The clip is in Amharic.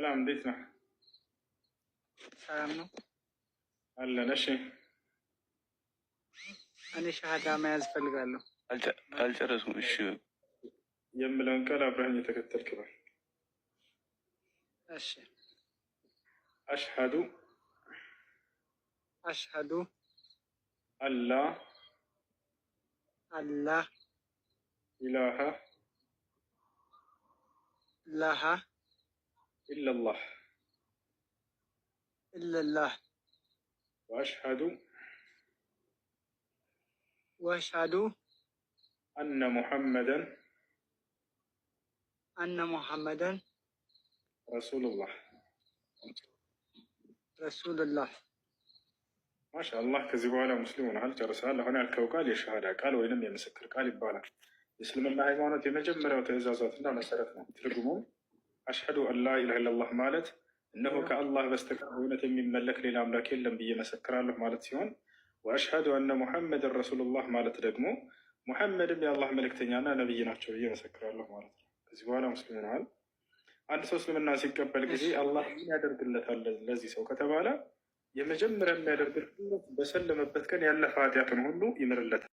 ሰላም እንዴት ነህ? ሰላም ነው አለን። እሺ እኔ ሻሃዳ መያዝ ፈልጋለሁ። አልጨረስኩም። እሺ የምለውን ቃል አብረኸኝ የተከተልክ ነው። እሺ አሽሀዱ አሽሀዱ አላ አላህ ኢላሃ ኢላሃ ኢለላህ ኢለላህ ወአሽሀዱ ወአሽሀዱ አነ ሙሐመደን ረሱሉላህ። ረሱሉላህ። ማሻአላህ። ከዚህ በኋላ ሙስሊም ሆነሃል፣ ጨርሰሃል። አሁን ያልከው ቃል የሸሃዳ ቃል ወይንም የምስክር ቃል ይባላል። የእስልምና ሃይማኖት የመጀመሪያው ትእዛዛትና መሰረት ነው። ትርጉሙም አሽሀዱ አን ላ ኢላሀ ኢለላህ ማለት እነሆ ከአላህ በስተቀር በእውነት የሚመለክ ሌላ አምላክ የለም ብዬ መሰክራለሁ ማለት ሲሆን፣ ወአሽሀዱ አነ ሙሐመድን ረሱሉላህ ማለት ደግሞ ሙሐመድም የአላህ መልእክተኛና ነቢይ ናቸው ብዬ መሰክራለሁ ማለት ነው። ከዚህ በኋላ ሙስሊም ሆነሃል። አንድ ሰው እስልምና ሲቀበል ጊዜ አላህ ምን ያደርግለታል ለዚህ ሰው ከተባለ የመጀመሪያ የሚያደርግለት በሰለመበት ቀን ያለፈ ኃጢአትን ሁሉ ይምርለታል።